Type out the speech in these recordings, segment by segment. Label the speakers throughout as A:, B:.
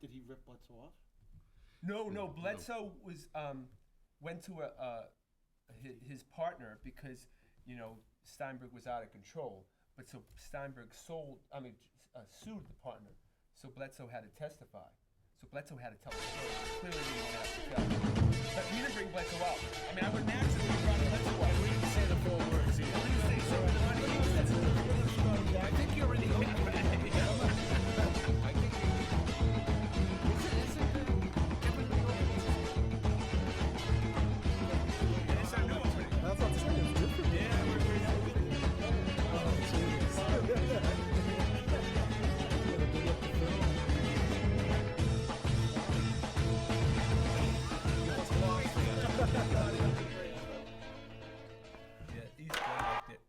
A: Did he rip Bledsoe off?
B: No. Bledsoe was went to his partner because Steinberg was out of control. But so Steinberg sued the partner. So Bledsoe had to testify. So Bledsoe had to tell the story. Clearly, he didn't have to tell. But we didn't bring Bledsoe out. I mean, I would naturally have brought Bledsoe out.
C: We didn't say the full words either.
B: We didn't say something funny.
C: I think you already hit it. I think
B: It's our new opening.
D: That's what I'm saying. It's different.
B: Yeah, he's liked it.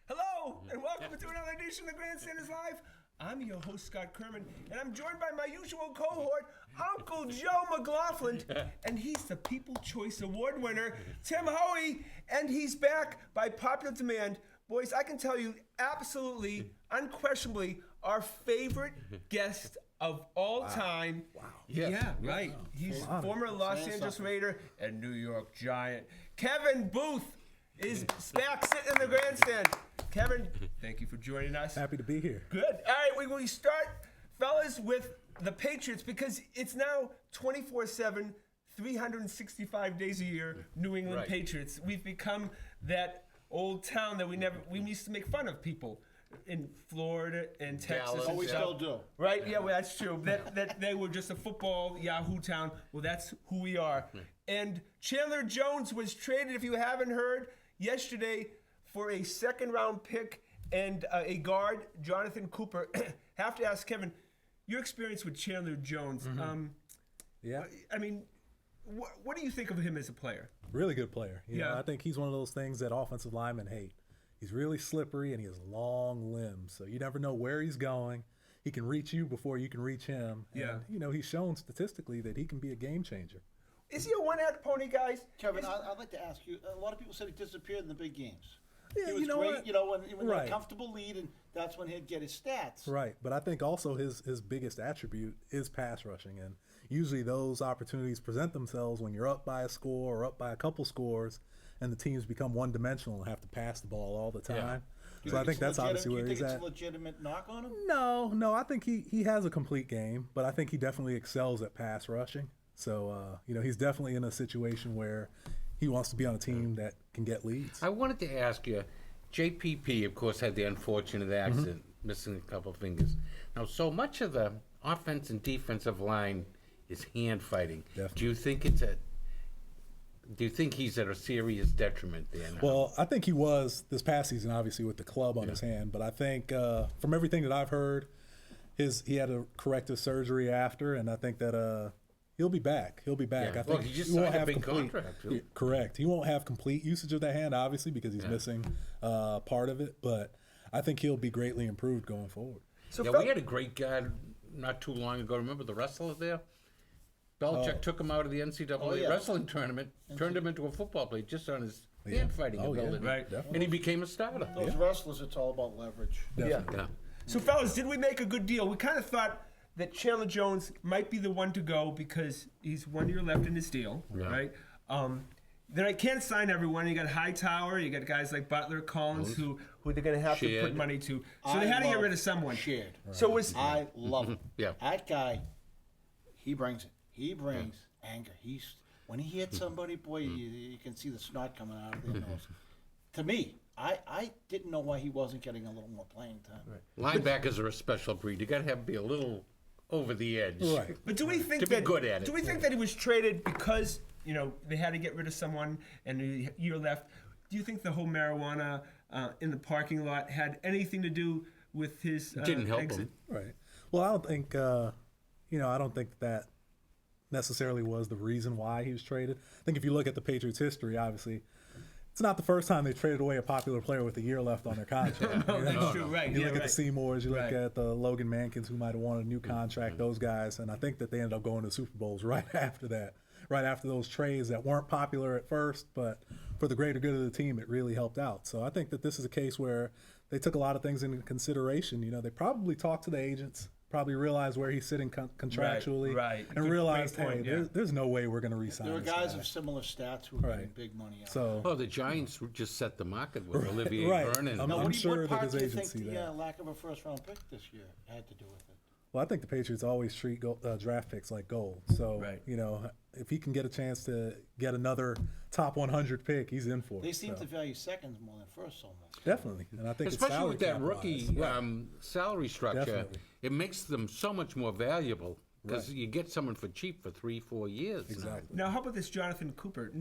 B: Hello, and welcome to another edition of Grandstanders Live. I'm your host, Scott Kerman, and I'm joined by my usual cohort, Uncle Joe McLaughlin, and he's the People Choice Award winner, Tim Hoey, and he's back by popular demand. Boys, I can tell you absolutely, unquestionably, our favorite guest of all time.
D: Wow.
B: Yeah, right. He's
D: Wow.
B: former Los Angeles Raider and New York Giant. Kevin Booth is back sitting in the grandstand. Kevin, thank you for joining us.
D: Happy to be here.
B: Good. All right, we start, fellas, with the Patriots because it's now 24/7, 365 days a year, New England
C: Right.
B: Patriots. We've become that old town that we used to make fun of people in Florida and Texas.
C: Dallas.
B: and
A: Oh, we
B: stuff.
A: still do.
B: Right? Yeah, well, that's true. That they were just a football Yahoo town. Well, that's who we are. And Chandler Jones was traded, if you haven't heard, yesterday for a second-round pick and a guard, Jonathan Cooper. Have to ask Kevin, your experience with Chandler Jones.
D: Yeah.
B: I mean, what do you think of him as a player?
D: Really good player. You know,
B: Yeah.
D: I think he's one of those things that offensive linemen hate. He's really slippery and he has long limbs, so you never know where he's going. He can reach you before you can reach him.
B: Yeah.
D: And, he's shown statistically that he can be a game changer.
B: Is he a one-act pony, guys?
A: Kevin, I'd like to ask you. A lot of people said he disappeared in the big games.
D: Yeah,
A: He was
D: you know
A: great,
D: what?
A: when
D: Right.
A: a comfortable lead, and that's when he'd get his stats.
D: Right, but I think also his biggest attribute is pass rushing, and usually those opportunities present themselves when you're up by a score or up by a couple scores, and the teams become one-dimensional and have to pass the ball all the time. So I think that's obviously where
A: Do you
D: he's
A: think it's
D: at.
A: a legitimate knock on him?
D: No, I think he has a complete game, but I think he definitely excels at pass rushing. So, he's definitely in a situation where he wants to be on a team that can get leads.
C: I wanted to ask you, JPP, of course, had the unfortunate accident, missing a couple fingers. Now, so much of the offense and defensive line is hand fighting.
D: Definitely.
C: Do you think he's at a serious detriment there now?
D: Well, I think he was this past season, obviously, with the club on his hand. But I think from everything that I've heard, he had a corrective surgery after, and I think that he'll be back. He'll be back.
C: Yeah.
D: I think
C: Well, he just
D: won't
C: signed a
D: have
C: big
D: complete.
C: contract, too.
D: Correct. He won't have complete usage of that hand, obviously, because he's missing part of it. But I think he'll be greatly improved going forward.
B: So
C: we had a great guy not too long ago. Remember the wrestler there? Belichick took him out of the NCAA wrestling tournament, turned him into a football player just on his hand fighting ability.
B: Right.
C: And he became a starter.
A: Those wrestlers, it's all about leverage.
D: Definitely.
C: Yeah.
B: So, fellas, did we make a good deal? We kind of thought that Chandler Jones might be the one to go because he's 1 year left in his deal, right? Then I can't sign everyone. You got Hightower, you got guys like Butler, Collins, who they're going to have to put
C: Shared.
B: money to. So they had to get rid of someone.
A: Shared.
B: So was
A: I love him.
C: Yeah.
A: That guy, he brings it. He brings anger. When he hits somebody, boy, you can see the snot coming out of their nose. To me, I didn't know why he wasn't getting a little more playing time.
C: Linebackers are a special breed. You got to be a little over the edge.
D: Right.
B: But do we think
C: To be
B: that
C: good at it.
B: Do we think that he was traded because they had to get rid of someone and a year left? Do you think the whole marijuana in the parking lot had anything to do with his
C: Didn't help
B: exit?
C: him.
D: Right. Well, I don't think, I don't think that necessarily was the reason why he was traded. I think if you look at the Patriots' history, obviously, it's not the first time they traded away a popular player with a year left on their contract.
B: No, that's true, right.
D: You
B: yeah,
D: look at
B: right.
D: the Seymours, you look
B: Right.
D: at the Logan Mankins, who might have wanted a new contract, those guys, and I think that they ended up going to Super Bowls right after that, right after those trades that weren't popular at first, but for the greater good of the team, it really helped out. So I think that this is a case where they took a lot of things into consideration. They probably talked to the agents probably realized where he's sitting contractually,
B: right.
D: and
B: Good
D: realized,
B: point,
D: hey,
B: yeah.
D: there's no way we're going to re-sign
A: There are
D: this
A: guys
D: guy.
A: of similar stats who are getting
D: Right.
A: big money out.
D: So,
C: Oh, the Giants just set the market with
D: Right,
C: Olivier
D: right.
C: Vernon.
D: I'm
A: Now, what
D: sure that
A: part
D: his
A: do you
D: agents
A: think
D: see
A: the
D: that.
A: lack of a first-round pick this year had to do with it?
D: well, I think the Patriots always treat draft picks like gold. So,
B: Right.
D: you know, if he can get a chance to get another top 100 pick, he's in for it.
A: They seem
D: So,
A: to value seconds more than first so much.
D: definitely, and I think it's
C: Especially
D: salary
C: with that
D: cap
C: rookie
D: wise.
C: salary structure,
D: Definitely.
C: it makes them so much more valuable because
D: Right.
C: you get someone for cheap for 3-4 years. now.
D: Exactly.
B: Now, how about this Jonathan Cooper?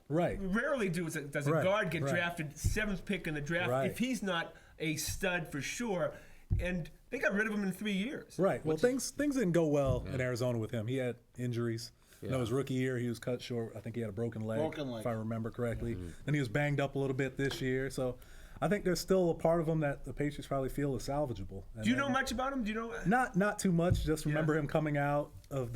D: Right.
B: Rarely does a
D: Right,
B: guard get
D: right.
B: drafted 7th pick in the draft
D: Right.
B: if he's not a stud for sure. And they got rid of him in 3 years.
D: Right. Well, things didn't go well in Arizona with him. He had injuries. You know,
C: Yeah.
D: his rookie year, he was cut short. I think he had a broken leg,
A: Broken leg.
D: if I remember correctly. And he was banged up a little bit this year. So I think there's still a part of him that the Patriots probably feel is salvageable. And
B: Do you know
D: then-
B: much about him? Do you know?
D: Not too much. Just remember him coming out of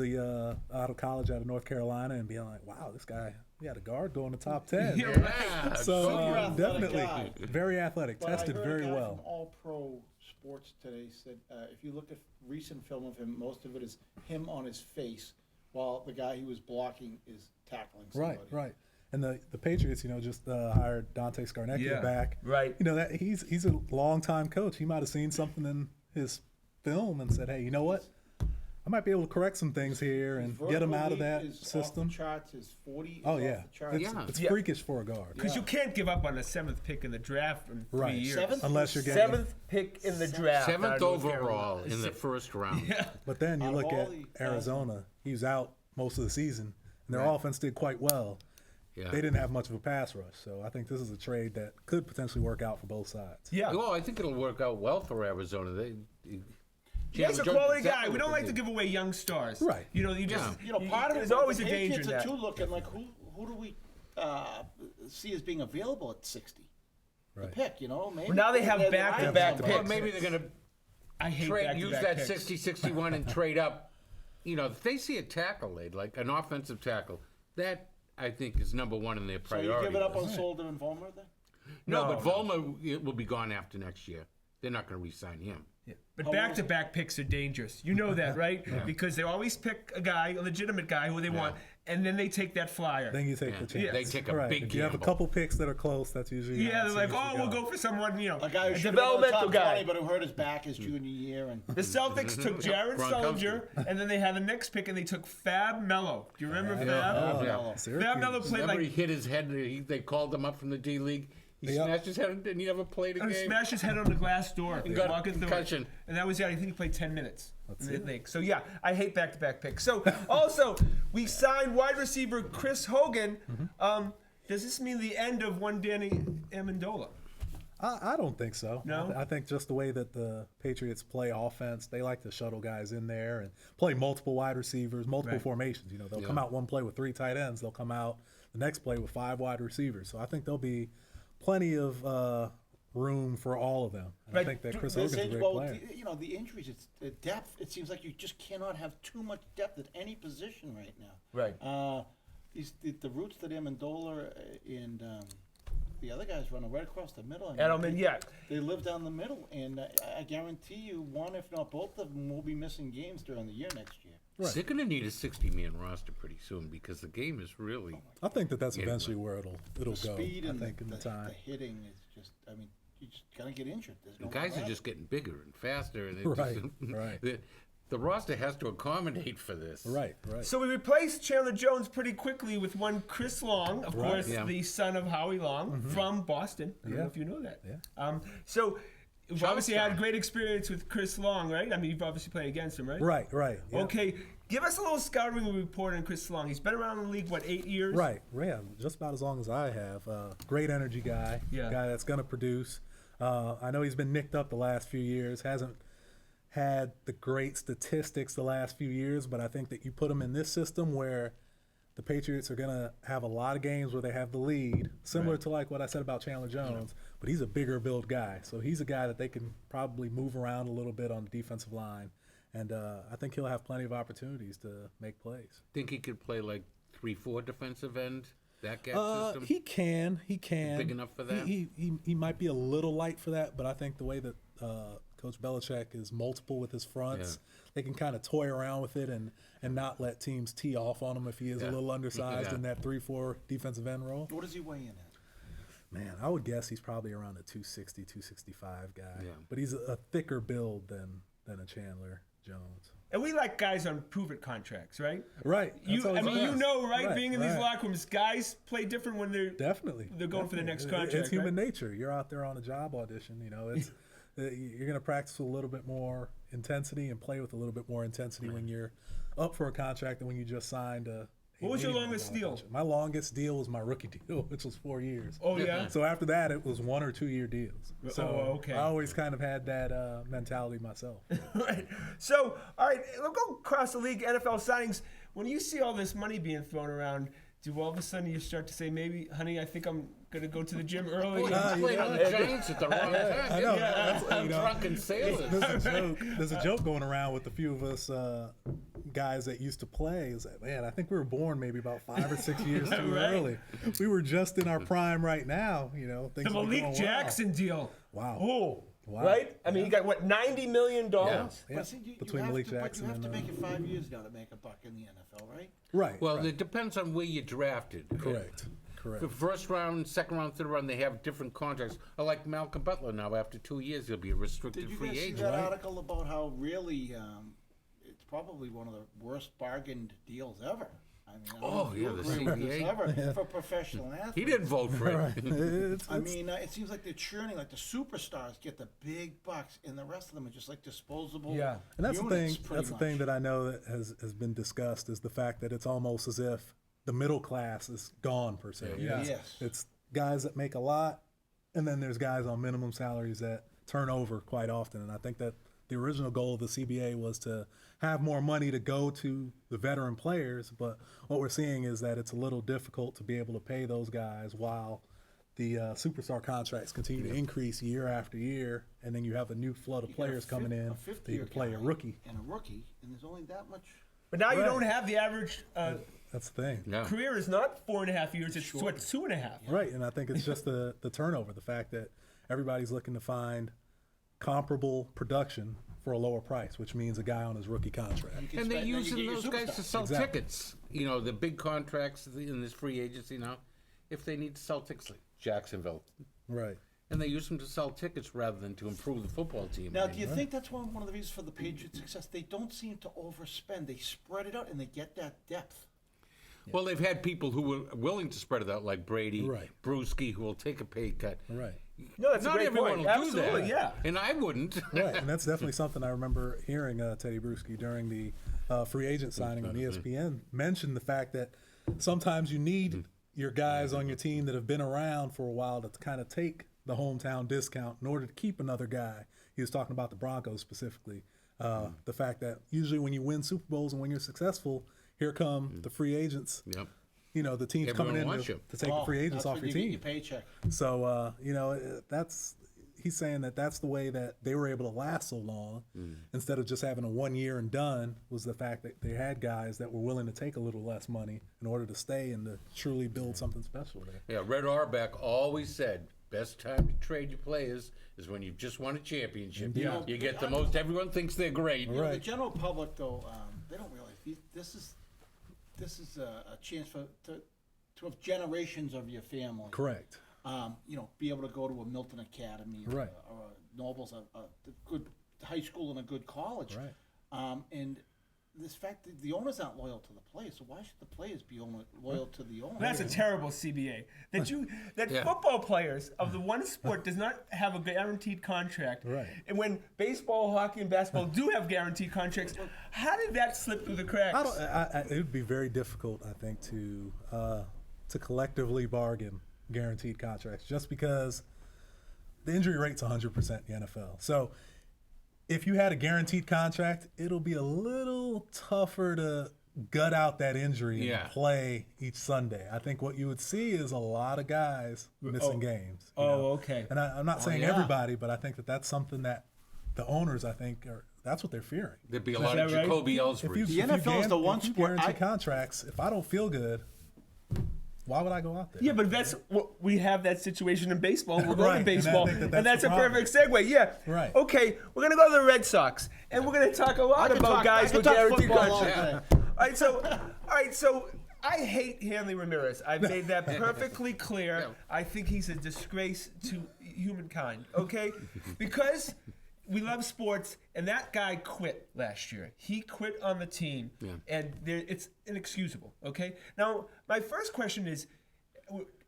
D: college out of North Carolina and being like, wow, this guy, he had a guard going to top 10.
B: Yeah,
C: Yeah,
D: So
A: Super athletic
D: definitely
A: guy.
D: very athletic,
A: But
D: tested
A: I heard
D: very
A: a guy
D: well.
A: From All Pro Sports today said if you look at recent film of him, most of it is him on his face, while the guy he was blocking is tackling somebody.
D: Right. And the Patriots, you know, just hired Dante Scarnecchia
B: Yeah,
D: back.
B: right.
D: You know that he's a longtime coach. He might have seen something in his film and said, hey, you know what? I might be able to correct some things here and
A: His
D: get him out of
A: vertical
D: that
A: leap is
D: system.
A: Off the charts. His 40 is
D: Oh
A: off
D: yeah,
A: the charts.
C: Yeah.
D: it's
B: Yeah.
D: freakish for a guard.
B: Because you can't give up on a 7th pick in the draft in 3
D: Right.
B: years.
A: Seventh?
D: Unless you're getting.
B: 7th pick in the draft. out
C: 7th
B: of North
C: overall
B: Carolina.
C: in the first round.
B: Yeah.
D: But then you
A: Out of
D: look
A: all
D: at
A: the
D: Arizona. He was out most of the season, and their
B: Right.
D: offense did quite well.
C: Yeah.
D: They didn't have much of a pass rush, so I think this is a trade that could potentially work out for both sides.
B: Yeah.
C: Well, I think it'll work out well for Arizona.
B: He's a quality guy. We don't like to give away young stars.
D: Right.
B: You know, you just.
A: You know, part of it,
B: there's always a
A: the
B: danger in
A: Patriots are
B: that.
A: too looking like who do we see as being available at 60? The
D: Right.
A: pick, you know, maybe.
B: Well, now they have
A: they're
B: back-to-back
A: somebody.
C: Or
B: picks.
C: maybe they're going to
B: I hate
C: use
B: back-to-back
C: that
B: picks.
C: 60-61 and trade up. You know, if they see a tackle laid, like an offensive tackle, that I think is number one in their
A: So
C: priority.
A: you give it up on
C: list.
A: Solder and Vollmer then?
C: No,
B: No,
C: but Volmer will be gone after next year. They're not going to re-sign him.
B: Yeah. But back-to-back picks are dangerous. You know that, right? Because they always pick a guy, a legitimate guy who they want, and then they take that flyer.
D: Then you take the chance.
C: Yeah. They take a
D: right.
C: big
D: If you have a
C: gamble.
D: couple picks that are close, that's usually
B: Yeah, they're like,
D: seems to
B: oh, we'll go for someone, you know,
A: A guy who
B: a
A: should have been in the
B: developmental
A: top
B: guy.
A: 20, but who hurt his back his junior year. And
B: The Celtics took Jared
C: Gronkowski.
B: Sullinger, and then they had the next pick, and they took Fab Mello. Do you remember Fab?
D: Oh,
C: Yeah.
D: Syracuse.
B: Fab Mello played
C: Remember,
B: like
C: he hit his head. They called him up from the D League. He
D: Yep.
C: smashed his head and he never played a
B: and
C: game.
B: smashed his head on the glass door.
C: got a
B: walking through it.
C: concussion.
B: And that was it. I think he played 10 minutes.
D: That's
B: in the
D: it.
B: league. So, yeah, I hate back-to-back picks. So, also, we signed wide receiver Chris Hogan. Does this mean the end of one Danny Amendola?
D: I don't think so.
B: No?
D: I think just the way that the Patriots play offense, they like to shuttle guys in there and play multiple wide receivers, multiple
B: Right.
D: formations. You know, they'll come out one play with 3 tight ends. They'll come out the next play with 5 wide receivers. So I think there'll be plenty of room for all of them. And
B: Right.
D: I think that Chris
A: This
D: Hogan's a
A: age,
D: great
A: well,
D: player.
A: you know, the injuries, it's the depth. It seems like you just cannot have too much depth at any position right now.
B: Right.
A: The routes that Amendola and the other guys run are right across the middle. I mean,
B: Edelman, yeah.
A: They live down the middle, and I guarantee you, one if not both of them will be missing games during the year next year.
D: Right.
C: They're going to need a 60-man roster pretty soon because the game is really.
D: I think that that's
C: Yeah.
D: eventually where it'll
A: The
D: go.
A: speed
D: I
A: and
D: think in
A: the
D: the time.
A: hitting is just. I mean, you just gotta get injured. There's
C: The
A: no
C: guys
A: way
C: are
A: around
C: just
A: it.
C: getting bigger and faster, and
D: Right, right.
C: The roster has to accommodate for this.
D: Right.
B: So we replaced Chandler Jones pretty quickly with one Chris Long, of
D: Right.
B: course,
C: Yeah.
B: the son of Howie Long from Boston. I don't know
D: Yeah.
B: if you know that.
D: Yeah.
B: So you've obviously had
C: Charlestown.
B: great experience with Chris Long, right? I mean, you've obviously played against him, right?
D: Right. Yeah.
B: Okay, give us a little scouting report on Chris Long. He's been around the league, what, 8 years?
D: Right, yeah, just about as long as I have. Great energy guy,
B: Yeah.
D: guy that's going to produce. I know he's been nicked up the last few years, hasn't had the great statistics the last few years, but I think that you put him in this system where the Patriots are going to have a lot of games where they have the lead, similar to like what I said about Chandler Jones, but he's a bigger build guy. So he's a guy that they can probably move around a little bit on the defensive line. And I think he'll have plenty of opportunities to make plays.
C: Think he could play like 3-4 defensive end, that gap system?
D: He can.
C: Big enough for that?
D: He might be a little light for that, but I think the way that Coach Belichick is multiple with his fronts. They can kind of toy around with it and not let teams tee off on him if he is a little undersized in that 3-4 defensive end role.
A: What does he weigh in at?
D: Man, I would guess he's probably around a 260, 265 guy.
C: Yeah.
D: But he's a thicker build than a Chandler Jones.
B: And we like guys on prove-it contracts, right?
D: Right.
B: You know, right?
D: Right,
B: Being in these
D: right.
B: locker rooms, guys play different when they're
D: Definitely.
B: They're going for the next
D: Definitely.
B: contract,
D: It's human
B: right?
D: nature. You're out there on a job audition. You know, it's you're going to practice with a little bit more intensity and play with a little bit more intensity when you're up for a contract than when you just signed a.
B: What was your
D: minimum
B: longest deal?
D: contract. My longest deal was my rookie deal, which was 4 years.
B: Oh yeah.
D: So after that, it was 1 or 2 year deals. So
B: okay.
D: I always kind of had that mentality myself.
B: Right. So, all right, we'll go across the league, NFL signings. When you see all this money being thrown around, do all of a sudden you start to say, maybe, honey, I think I'm going to go to the gym early?
C: Boy, he's playing on the Giants at the wrong time.
D: I know.
C: Yeah.
D: That's, you know,
C: Drunken sailors.
D: There's a joke going around with a few of us guys that used to play. Is that, man, I think we were born maybe about 5 or 6 years too
B: Right.
D: early. We were just in our prime right now. You know, things
B: The
D: were
B: Malik
D: going
B: Jackson deal.
D: Wow.
B: Oh,
D: Wow.
B: right? I mean, you got, what, $90 million?
D: Yeah.
A: But see, you
D: Between
A: have
D: Malik
A: to, but
D: Jackson
A: you have to
D: and,
A: make it 5 years now to make a buck in the NFL, right?
D: Right.
C: Well,
D: right.
C: it depends on where you drafted.
D: Correct.
C: The first round, second round, third round, they have different contracts. Like Malcolm Butler now, after 2 years, he'll be a restricted
A: Did you
C: free
A: guys see
C: agent.
A: that article about how really it's probably one of the worst bargained deals ever? I mean, I don't know
C: Oh,
A: if you
C: yeah, the
A: agree with this
C: CBA.
A: ever for professional athletes.
C: He didn't vote for it.
D: Right.
A: I mean, it seems like they're churning, like the superstars get the big bucks, and the rest of them are just like disposable.
B: Yeah.
D: And that's the
A: units,
D: thing.
A: pretty
D: That's the
A: much.
D: thing that I know that has been discussed is the fact that it's almost as if the middle class is gone per se.
B: Yeah.
A: Yes.
D: It's guys that make a lot, and then there's guys on minimum salaries that turn over quite often. And I think that the original goal of the CBA was to have more money to go to the veteran players, but what we're seeing is that it's a little difficult to be able to pay those guys while the superstar contracts continue to increase year after year, and then you have a new flood of
A: You got a
D: players coming in
A: a
D: that you
A: fifth-year
D: can play a
A: guy
D: rookie.
A: and a rookie, and there's only that much.
B: But now you
D: Right.
B: don't have the average
D: That's the thing.
C: Yeah.
B: career is not 4.5 years, it's what, 2.5.
D: Right, and I think it's just the turnover, the fact that everybody's looking to find comparable production for a lower price, which means a guy on his rookie contract.
A: You can
C: And they're
A: spend- then you
C: using
A: get your
C: those guys to
A: superstars.
C: sell
D: Exactly.
C: tickets. You know, the big contracts in this free agency now, if they need to sell tickets, like Jacksonville.
D: Right.
C: And they use them to sell tickets rather than to improve the football team.
A: Now, do you think that's one of the reasons for the Patriots' success? They don't seem to overspend. They spread it out, and they get that depth.
C: Well, they've had people who were willing to spread it out, like Brady,
D: Right.
C: Brewski, who will take a pay cut.
D: Right.
B: No, that's a
C: Not
B: great
C: everyone
B: point.
C: will
B: Absolutely,
C: do that.
B: yeah.
C: And I wouldn't.
D: Right, and that's definitely something I remember hearing Teddy Bruschi during the free agent signing on ESPN mention the fact that sometimes you need your guys on your team that have been around for a while to kind of take the hometown discount in order to keep another guy. He was talking about the Broncos specifically. The fact that usually when you win Super Bowls and when you're successful, here come the free agents.
C: Yep.
D: You know, the team's
C: Everyone
D: coming in
C: wants
D: to
C: you.
D: take the free agents
A: that's
D: off
A: when
D: your
A: you
D: team.
A: get your paycheck.
D: So, you know, he's saying that that's the way that they were able to last so long instead of just having a 1 year and done, was the fact that they had guys that were willing to take a little less money in order to stay and to truly build something special there.
C: Yeah, Red Auerbach always said, best time to trade your players is when you've just won a championship.
D: Yeah.
C: You get the most, everyone thinks they're great.
A: You know, the
D: Right.
A: general public, though, they don't realize this is a chance to have generations of your family.
D: Correct.
A: You know, be able to go to a Milton Academy or,
D: Right.
A: or a Nobles, a good high school and a good college.
D: Right.
A: And this fact that the owners aren't loyal to the players, so why should the players be loyal to the owners?
B: That's a terrible CBA. That
C: Yeah.
B: football players of the one sport does not have a guaranteed contract.
D: Right.
B: And when baseball, hockey, and basketball do have guaranteed contracts, how did that slip through the cracks?
D: It would be very difficult, I think, to collectively bargain guaranteed contracts just because the injury rate's 100% in the NFL. So if you had a guaranteed contract, it'll be a little tougher to gut out that injury
C: Yeah.
D: and play each Sunday. I think what you would see is a lot of guys missing games. you know.
B: Okay.
D: And I'm not saying
A: yeah.
D: everybody, but I think that that's something that the owners, I think, that's what they're fearing.
C: There'd be a lot of
B: that right?
C: Jacoby
D: If
C: Ellsbury.
A: The NFL is the one
D: if you
A: sport
D: guarantee
A: I-
D: contracts. If I don't feel good, Why would I go out there?
B: Yeah, but that's what we have that situation in baseball. We're going
D: Right,
B: to baseball,
D: and I think
B: and that's
D: the
B: a
D: problem.
B: perfect segue. Yeah.
D: Right.
B: Okay, we're going to go to the Red Sox, and we're going to talk a lot about guys with guaranteed contracts. All right, so I hate Hanley Ramirez. I've made that perfectly clear.
C: Yeah.
B: I think he's a disgrace to humankind. Okay, because we love sports, and that guy quit last year. He quit on the team, and it's inexcusable. Okay. Now, my first question is,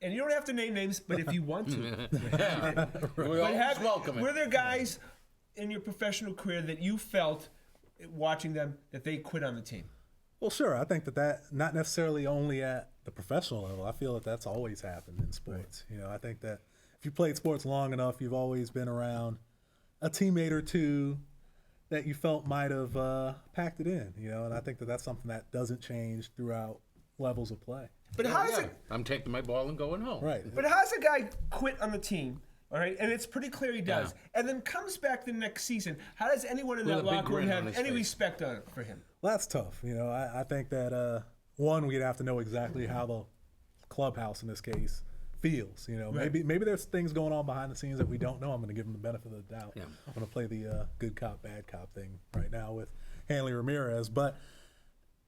B: and you don't have to name names, but if you want to,
C: We're always welcome.
B: were there guys in your professional career that you felt watching them that they quit on the team?
D: Well, sure. I think that not necessarily only at the professional level. I feel that that's always happened in sports. You know, I think that if you played sports long enough, you've always been around a teammate or two that you felt might have packed it in. You know, and I think that that's something that doesn't change throughout levels of play.
B: But how does it?
C: I'm taking my ball and going home.
D: Right.
B: But how does a guy quit on the team? All right, and it's pretty clear he does, and then comes back the next season. How does anyone in
C: With
B: that
C: a big
B: locker room
C: grin on
B: have
C: his
B: any
C: face.
B: respect for him?
D: Well, that's tough. You know, I think that one, we'd have to know exactly how the clubhouse in this case feels. You know,
B: Right.
D: maybe there's things going on behind the scenes that we don't know. I'm going to give them the benefit of the doubt.
C: Yeah.
D: I'm going to play the good cop, bad cop thing right now with Hanley Ramirez, but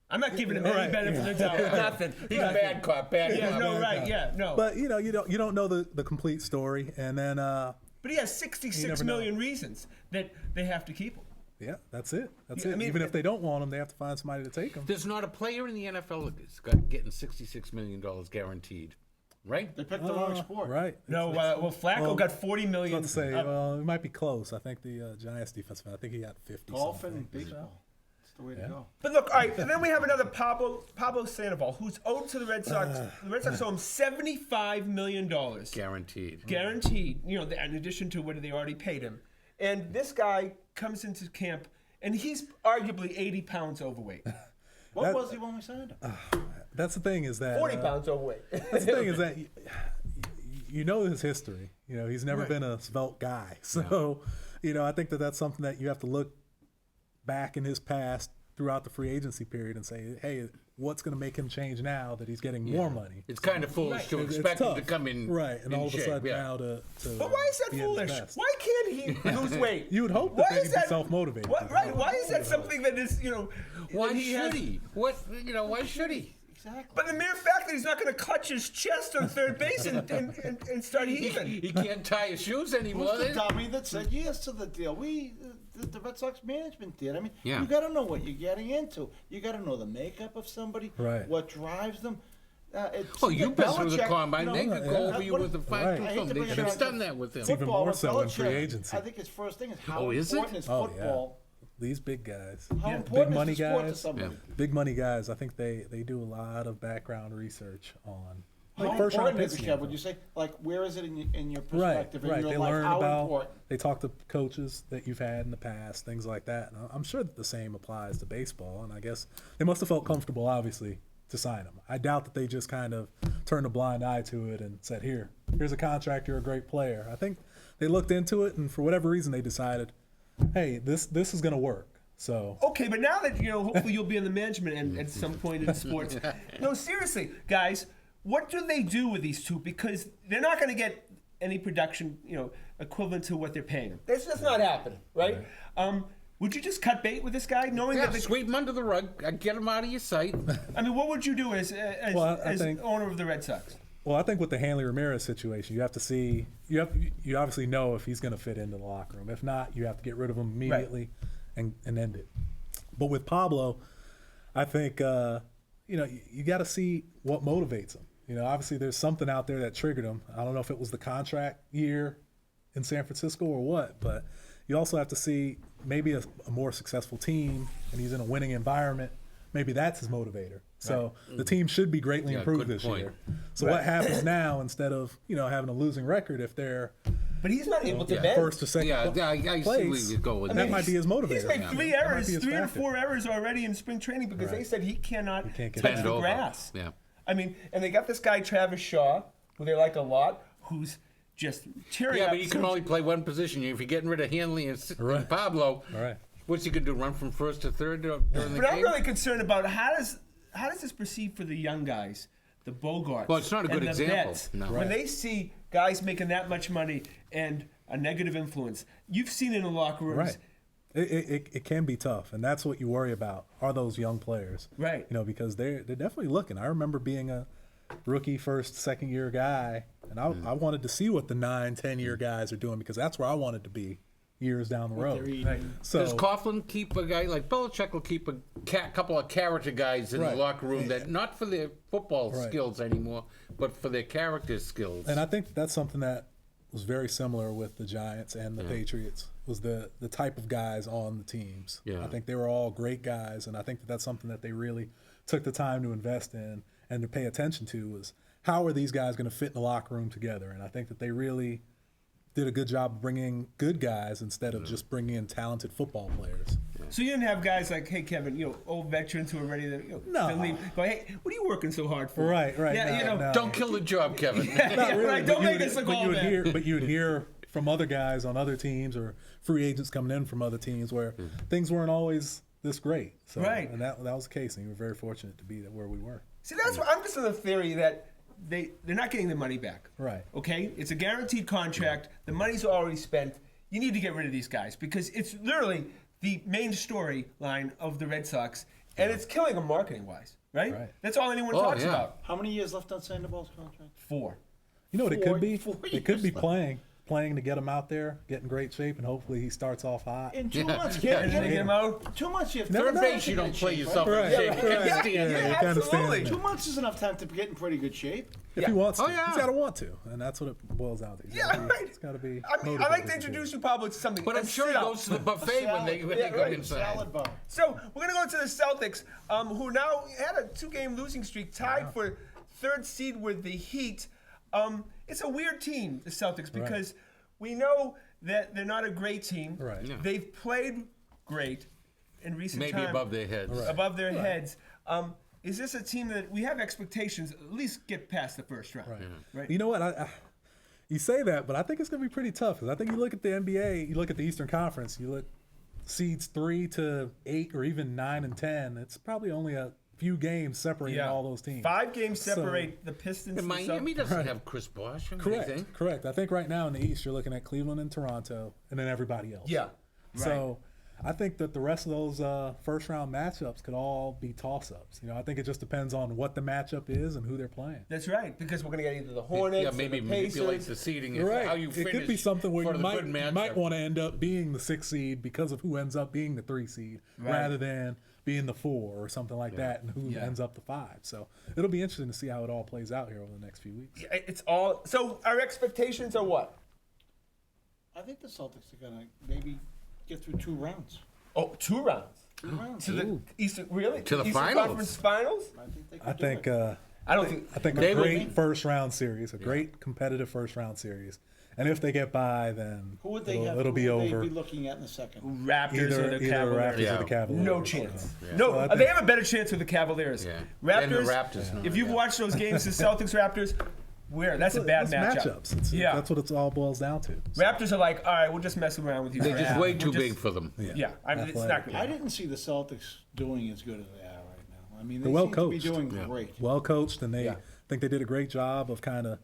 B: I'm not giving him any
D: Right,
B: benefit of the doubt. Nothing.
C: He's a bad cop, bad
B: Yeah,
C: cop.
B: no, right, yeah, no.
D: but you know, you don't know the complete story, and then
B: But he has 66
D: never know.
B: million reasons that they have to keep him.
D: yeah, that's it. That's
B: Yeah,
D: it.
B: I mean,
D: Even if they don't want him, they have to find somebody to take him.
C: There's not a player in the NFL that's getting $66 million guaranteed, right?
A: They picked the wrong sport.
D: Right.
B: No, well, Flacco
D: well,
B: got 40
D: I
B: million.
D: was about to say, well, it might be close. I think the Giants defensive end, I think he got 50.
A: Golf
D: something.
A: and baseball. That's the way to go.
B: But look, all right, and then we have another Pablo Sandoval, who's owed to the Red Sox. The Red Sox owe him $75 million.
C: Guaranteed.
B: Guaranteed, you know, in addition to what they already paid him. And this guy comes into camp, and he's arguably 80 pounds overweight.
A: What was he when we signed him?
D: That's the thing is that
B: 40 pounds overweight.
D: That's the thing is that you know his history. You know, he's never been a svelte guy. So, you know, I think that that's something that you have to look back in his past throughout the free agency period and say, hey, what's going to make him change now that he's getting more money?
C: It's kind of foolish to
D: It's
C: expect him
D: tough.
C: to come in
D: right, and
C: in
D: all of a
C: shape,
D: sudden
C: yeah.
D: now to
B: But why is that
D: be at his
B: foolish?
D: best.
B: Why can't he lose weight?
D: You would hope that
B: Why
D: they'd
B: is
D: be self-motivated.
B: Right? Why is that something that is, you know?
C: Why
B: that
C: should
B: has-
C: he? What, you know, why should he?
A: Exactly.
B: But the mere fact that he's not going to clutch his chest on third base and start heaving.
C: He can't tie his shoes anymore.
A: Who's the dummy that said yes to the deal? The Red Sox management did. I mean,
C: Yeah.
A: you got to know what you're getting into. You got to know the makeup of somebody,
D: Right.
A: what drives them.
C: Oh, you've been through the
A: Belichick,
C: combine.
A: you
C: They
A: know,
C: could go
A: that-
C: over you
A: what-
C: with a
A: I
C: fine-tooth
A: hate
C: comb.
A: to
C: They
A: bring it
C: should have
A: up,
C: done that with him.
D: It's even
A: Football
D: more
A: with
D: so in free
A: Belichick,
D: agency.
A: I think his first thing is how
C: Oh, is it?
A: important is
D: Oh,
A: football.
D: These big guys.
A: How
B: Yeah.
A: important
D: Big money
A: is the sport to
D: guys.
A: somebody?
D: Big money guys, I think they do a lot of background research on
A: How
D: first round
A: important
D: picks.
A: is it,
D: came
A: Kev? Would
D: from.
A: you say, like, where is it in your
D: Right,
A: perspective, in
D: right.
A: your
D: They
A: life?
D: learn
A: How
D: about.
A: important?
D: They talk to coaches that you've had in the past, things like that. And I'm sure that the same applies to baseball. And I guess they must have felt comfortable, obviously, to sign him. I doubt that they just kind of turned a blind eye to it and said, here's a contract. You're a great player. I think they looked into it, and for whatever reason, they decided, hey, this is going to work. So
B: Okay, but now that, you know, hopefully you'll be in the management end at some point in sports. No, seriously, guys, what do they do with these two? Because they're not going to get any production, you know, equivalent to what they're paying them. That's just not happening, right? Would you just cut bait with this guy, knowing
C: Yeah,
B: that?
C: sweep him under the rug. Get him out of your sight.
B: I mean, what would you do as
D: Well, I
B: as
D: think-
B: owner of the Red Sox?
D: Well, I think with the Hanley Ramirez situation, you have to see you obviously know if he's going to fit into the locker room. If not, you have to get rid of him immediately and end it. But with Pablo, I think you got to see what motivates him. You know, obviously there's something out there that triggered him. I don't know if it was the contract year in San Francisco or what, but you also have to see maybe a more successful team, and he's in a winning environment. Maybe that's his motivator. So the team should be greatly
C: Yeah,
D: improved
C: good
D: this
C: point.
D: year. So what happens now instead of having a losing record if they're
B: But he's not able to
C: Yeah.
B: bend.
D: first or second
C: Yeah, I see where
D: place?
C: you go with
D: that
C: that.
D: might be his motivator.
B: He's made
D: now.
B: three
D: That might
B: errors,
D: be his
B: 3 or
D: factor.
B: 4 errors already in spring training because they
D: Right.
B: said he cannot
D: can't get
B: touch
C: Bend
B: the
C: over.
B: grass.
C: Yeah.
B: I mean, and they got this guy Travis Shaw, who they like a lot, who's just tearing
C: Yeah,
B: up.
C: but you can only play one position. If you're getting rid of Hanley and Pablo,
D: Right.
C: what's he going to do, run from first to third during the
B: But I'm
C: game?
B: really concerned about how does this proceed for the young guys the Bogarts.
C: Well, it's not a good
B: and the
C: example,
B: Vets,
C: no.
B: when they see guys making that much money and a negative influence, you've seen it in the locker rooms.
D: Right. It can be tough, and that's what you worry about are those young players.
B: Right.
D: You know, because they're definitely looking. I remember being a rookie, second year guy, and I wanted to see what the 9-10 year guys are doing because that's where I wanted to be years down the road.
B: Right.
D: So
C: Does Coughlin keep a guy like Belichick will keep a couple of character guys in
D: Right.
C: the locker room that not for their football
D: Right.
C: skills anymore, but for their character skills.
D: And I think that's something that was very similar with the Giants and the Patriots was the type of guys on the teams.
C: Yeah.
D: I think they were all great guys, and I think that's something that they really took the time to invest in and to pay attention to was how are these guys going to fit in the locker room together? And I think that they really did a good job of bringing good guys instead of just bringing in talented football players.
B: So you didn't have guys like, hey, Kevin, old veterans who are ready to
D: No.
B: to leave. Go, hey, what are you working so hard for?
D: Right.
B: Yeah,
D: no, no.
C: Don't kill the job, Kevin.
B: Yeah,
D: Really,
B: right.
D: but
B: Don't
D: you
B: make
D: would-
B: us look
D: but
B: all
D: you would
B: bad.
D: hear, but you would hear from other guys on other teams or free agents coming in from other teams where things weren't always this great. So,
B: Right.
D: And that was the case, and we were very fortunate to be where we were.
B: See, that's what I'm just of the theory that they're not getting the money back.
D: Right.
B: Okay? It's a guaranteed contract. The money's already spent. You need to get rid of these guys because it's literally the main storyline of the Red Sox, and it's killing them marketing-wise, right?
D: Right.
B: That's all anyone
C: Oh,
B: talks
C: yeah.
B: about.
A: How many years left on Sandoval's contract?
B: 4.
D: You know what it could be?
A: Four
D: It could be
A: years
D: playing to get him out there, get in great shape, and hopefully he starts off hot.
A: In 2
C: Yeah.
A: months,
C: Yeah.
A: get
B: And then they get them out.
A: 2 months. You have
D: Never
C: Third
D: know.
C: base, you don't play yourself in
D: Right.
C: shape.
D: Yeah,
C: You can't
D: right.
C: stand
B: Yeah,
C: there.
D: you kinda stand
B: absolutely.
D: there.
A: 2 months is enough time to get in pretty good shape.
D: If
B: Yeah.
D: he wants to.
C: Oh, yeah.
D: He's got to want to, and that's what it boils down to.
B: Yeah, right.
D: He's got to be
B: I mean, I
D: motivated
B: like to
D: do
B: introduce
D: it.
B: you, Pablo, to something.
C: But I'm
B: a
C: sure he
B: sit-up.
C: goes to the buffet when they
B: Yeah,
C: go
B: right.
C: inside.
A: Salad bar.
B: So we're gonna go to the Celtics, who now had a 2-game losing streak, tied for 3rd seed with the Heat. It's a weird team, the Celtics, because we know that they're not a great team.
D: Right. Yeah.
B: They've played great in recent
C: Maybe
B: time.
C: above their heads.
B: Above their heads. Is this a team that we have expectations at least get past the first round? Right.
D: You know what? You say that, but I think it's going to be pretty tough because I think you look at the NBA, you look at the Eastern Conference, you look seeds 3 to 8 or even 9 and 10. It's probably only a few games separating all those teams.
B: 5 games separate the Pistons.
C: And
B: and the
C: Miami
B: Celtics.
C: doesn't have Chris Bosh or
D: Correct.
C: anything.
D: Correct. I think right now in the East, you're looking at Cleveland and Toronto, and then everybody else.
B: Yeah.
D: So I think that the rest of those first round matchups could all be toss ups. I think it just depends on what the matchup is and who they're playing.
B: That's right, because we're going to get either the Hornets
C: Yeah,
B: or
C: maybe
B: the
C: manipulate
B: Pacers.
C: the seating.
D: Right.
C: How you
D: it
C: finish
D: could be something where
C: for
D: you
C: the good
D: might
C: matchup.
D: want to end up being the 6th seed because of who ends up being the 3 seed rather than being the 4 or something like that and who ends up the 5. So it'll be interesting to see how it all plays out here over the next few weeks.
B: It's all. So our expectations are what?
A: I think the Celtics are gonna maybe get through 2 rounds.
B: Oh, 2 rounds.
A: 2 rounds.
B: To the Eastern, really?
C: To the
B: Eastern
C: finals.
B: Conference finals?
A: I think they could
D: I
A: do
D: think
A: it.
B: I don't think.
D: I think
C: They
D: a
C: will
D: great
C: be-
D: first round series, a great competitive first round series. And if they get by, then
A: Who would they
D: it'll,
A: have?
D: it'll be
A: who would
D: over.
A: they be looking at in the second?
B: Raptors
D: Either
B: or the
D: Raptors
B: Cavaliers.
C: Yeah.
D: or the Cavaliers.
B: No chance.
C: Yeah.
B: No,
D: So I
B: they
D: think-
B: have a better chance with the Cavaliers.
C: Yeah.
B: Raptors.
C: And the Raptors, no,
B: If you've
C: yeah.
B: watched those games, the Celtics Raptors, that's a bad
D: It's
B: matchup.
D: matchups. That's what it all boils down to.
B: Raptors are like, all right, we'll just mess around with you.
C: They're
B: for
C: just
B: half.
C: way
B: We'll
C: too
B: just-
C: big for them.
B: Yeah, I mean, it's not
D: Athletic.
B: good.
A: I didn't see the Celtics doing as good as they are right now. I mean, they
D: They're well
A: seem to be
D: coached.
A: doing
C: Yeah.
A: great.
D: Well coached, and they
B: Yeah.
D: think they did a great job of kind of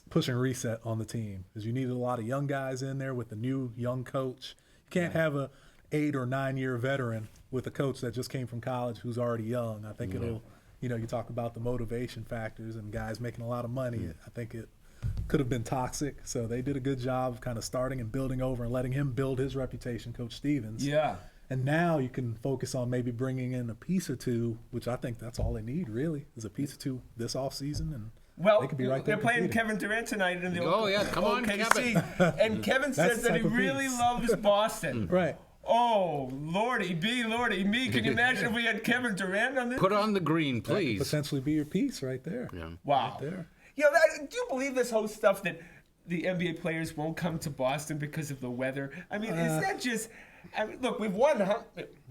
D: pushing reset on the team because you needed a lot of young guys in there with a new young coach. You can't have a 8 or 9 year veteran with a coach that just came from college who's already young. I think it'll, you talk about the motivation factors and guys making a lot of money. I think it could have been toxic. So they did a good job of kind of starting and building over and letting him build his reputation, Coach Stevens.
B: Yeah.
D: And now you can focus on maybe bringing in a piece or two, which I think that's all they need really, is a piece or two this offseason, and
B: Well,
D: they could be right there
B: they're playing
D: competing.
B: Kevin Durant tonight in the
C: Oh, yeah, come on,
B: OKC. And Kevin
D: That's
B: says
D: the
B: that he
D: type of
B: really
D: piece.
B: loves Boston.
D: Right.
B: Oh, Lordy me. Can you imagine if we had Kevin Durant on this?
C: Put on the green, please.
D: Potentially be your piece right there.
C: Yeah.
B: Wow.
D: Right there.
B: Do you believe this whole stuff that the NBA players won't come to Boston because of the weather? I mean, is that just... I mean, look, we've won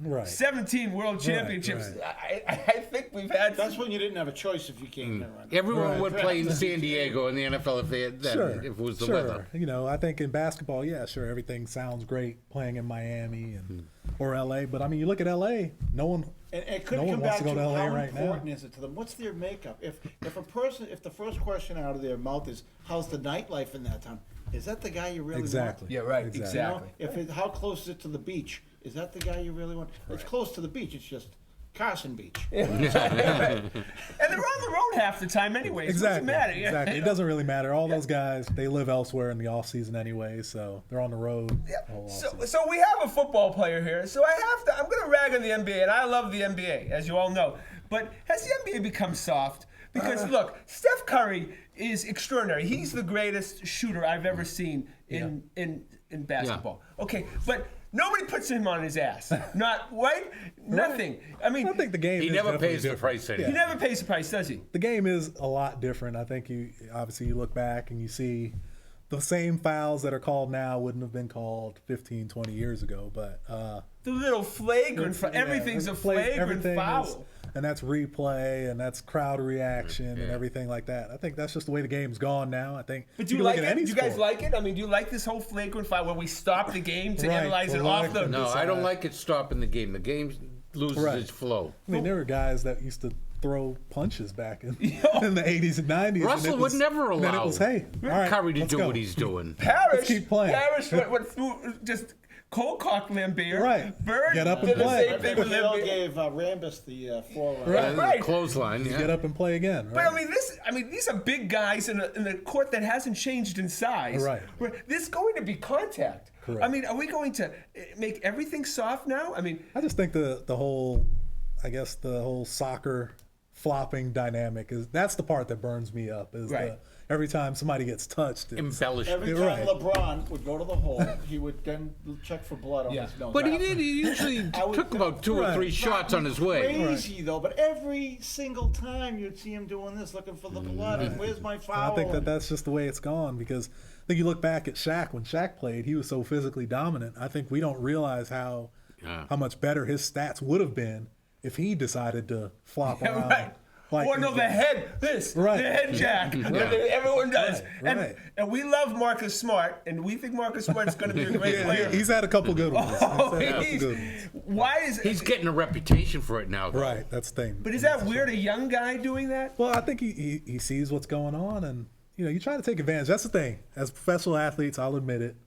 D: Right.
B: 17 world championships.
D: right.
B: I think we've had.
A: That's when you didn't have a choice if you came there.
C: Everyone would play in San Diego in the NFL if they had that,
D: Sure,
C: if it was the
D: sure.
C: weather.
D: You know, I think in basketball, yeah, sure, everything sounds great playing in Miami and or LA, but I mean, you look at LA, no one.
A: And it could
D: No one
A: come
D: wants
A: back
D: to go to LA
A: how
D: right now.
A: important is it to them? What's their makeup? If the first question out of their mouth is, how's the nightlife in that town? Is that the guy you really
D: Exactly.
A: want?
B: Yeah, right.
D: Exactly.
A: You know,
B: Exactly.
A: how close is it to the beach? Is that the guy you really want? It's close to the beach. It's just Carson Beach.
B: And they're on the road half the time anyway. So
D: Exactly.
B: It doesn't matter. Yeah.
D: Exactly. It doesn't really matter. All those guys, they live elsewhere in the off season anyway, so they're on the road. The whole off-season.
B: So we have a football player here. So I'm going to rag on the NBA, and I love the NBA, as you all know. But has the NBA become soft? Because look, Steph Curry is extraordinary. He's the greatest shooter I've ever seen in basketball. Okay, but nobody puts him on his ass. Not right? Nothing. I mean,
D: I think the game.
C: He
D: is
C: never
D: definitely
C: pays the
D: different.
C: price
B: he
C: anymore.
B: never pays the price, does he?
D: The game is a lot different. I think you look back and you see the same fouls that are called now wouldn't have been called 15, 20 years ago, but
B: The little flagrant, everything's a flagrant
D: everything
B: foul.
D: is- and that's replay and that's crowd reaction and everything like that. I think that's just the way the game's gone now. I think.
B: But do you
D: can
B: like
D: look
B: it?
D: at any
B: Do you guys
D: sport.
B: like it? I mean, do you like this whole flagrant foul where we stop the game to
D: Right,
B: analyze it
D: to
B: off
D: look
B: the?
D: and
C: No, I
D: decide.
C: don't like it stopping the game. The game loses
D: Right.
C: its flow.
D: I mean, there were guys that used to throw punches back in the 80s and 90s.
C: Russell
D: and it
C: would
D: was,
C: never
D: and then
C: allow
D: it was, hey, all right,
C: Curry to
D: let's
C: do
D: go.
C: what he's doing.
B: Parrish,
D: keep playing.
B: Parrish went through just cold cock Lambeer.
D: Right.
B: Bird
D: Get up and
B: did the
D: play.
B: same thing with
A: They all
B: Lambeer.
A: gave Rambus the forerunner.
D: Right.
C: And the
B: Right.
C: clothesline, yeah.
D: Get up and play again.
B: But
D: Right?
B: I mean, these are big guys in a court that hasn't changed in size.
D: Right.
B: There's going to be contact.
D: Correct.
B: I mean, are we going to make everything soft now? I mean,
D: I just think the whole, I guess the whole soccer flopping dynamic that's the part that burns me up. Is
B: Right.
D: every time somebody gets touched,
C: Embellished.
A: Every
D: You're
A: time
D: right.
A: LeBron would go to the hole, he would then check for blood on
B: Yeah.
A: his nose.
C: But he did. He usually
A: I would-
C: took about two or
D: Right.
C: three shots on his way.
A: Crazy though, but every single time you'd see him doing this, looking for the blood, and where's my foul?
D: I think that's just the way it's gone because I think you look back at Shaq when Shaq played, he was so physically dominant. I think we don't realize how much better his stats would have been if he decided to flop around.
B: right. Or no, the head,
D: Right.
B: the head jack. Everyone does.
D: Right.
B: And we love Marcus Smart, and we think Marcus Smart's going to be a great player.
D: He's had a couple good ones.
B: Oh,
D: He's had a couple
B: he's-
D: good ones.
B: why is
C: He's getting a reputation for it now, though.
D: Right, that's the thing.
B: But is that weird? A young guy doing that?
D: Well, I think he sees what's going on, and you try to take advantage. That's the thing. As professional athletes, I'll admit it.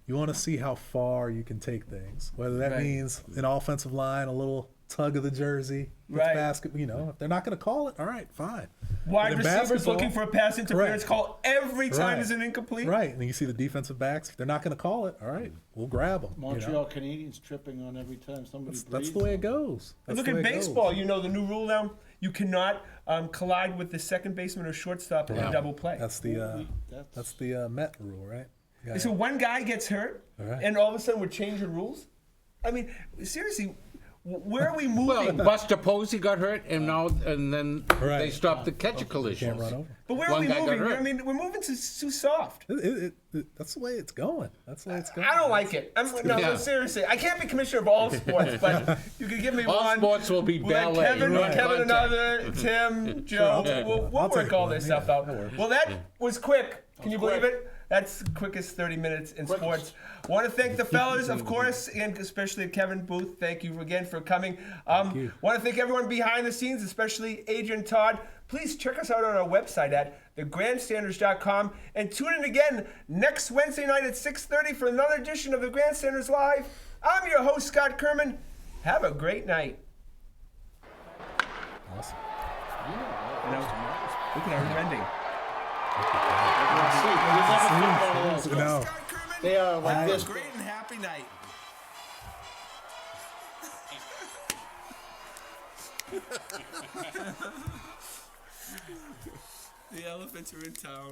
D: You want to see how far you can take things. Whether that
B: Right.
D: means an offensive line, a little tug of the jersey,
B: Right.
D: basket. If they're not going to call it, all right, fine.
B: Wide
D: But in
B: receivers
D: basketball-
B: looking for a pass interference
D: Correct.
B: call every time
D: Right.
B: there's an incomplete.
D: Right, and then you see the defensive backs. If they're not going to call it, all right, we'll grab them.
A: Montreal Canadiens tripping on every time somebody
D: That's
A: breathes.
D: the way it goes.
B: And
D: That's
B: look
D: the
B: at
D: way it goes.
B: baseball. You know the new rule now. You cannot collide with the second baseman or shortstop in a double play.
D: That's the
A: That's-
D: Met rule, right? Yeah.
B: So one guy gets hurt,
D: Right.
B: and all of a sudden we're changing rules. I mean, seriously, where are we moving?
C: Well, Buster Posey got hurt, and then
D: Right.
C: they stopped the catcher collisions.
D: Can't run over.
B: But where are
C: One
B: we
C: guy got
B: moving?
C: hurt.
B: I mean, we're moving too soft.
D: That's the way it's going. That's the way it's going.
B: I don't like it. No,
C: Yeah.
B: seriously, I can't be commissioner of all sports, but you can give me
C: All
B: one.
C: sports will be
B: We'll let
C: ballet.
B: Kevin,
C: Right.
B: Kevin
C: Contact.
B: another, Tim, Joe.
C: Yeah.
B: We'll
D: I'll
B: work
D: take
B: all
D: one,
B: this
D: yeah,
B: stuff out.
D: that works.
B: Well, that was quick. Can you believe
A: quick.
B: it? That's the quickest 30 minutes in
A: Quickest.
B: sports. Want to thank the fellas, of course, and especially Kevin Booth. Thank you again for coming.
D: you.
B: Want to thank everyone behind the scenes, especially Adrian Todd. Please check us out on our website at thegrandstanders.com and tune in again next Wednesday night at 6:30 for another edition of the Grandstanders Live. I'm your host, Scott Kerman. Have a great night.
D: Awesome.
B: Look at our ending.
A: See, you never fit one of those.
D: No.
B: Scott Kerman.
A: They are like this.
B: Great and happy night. The elephants are in town.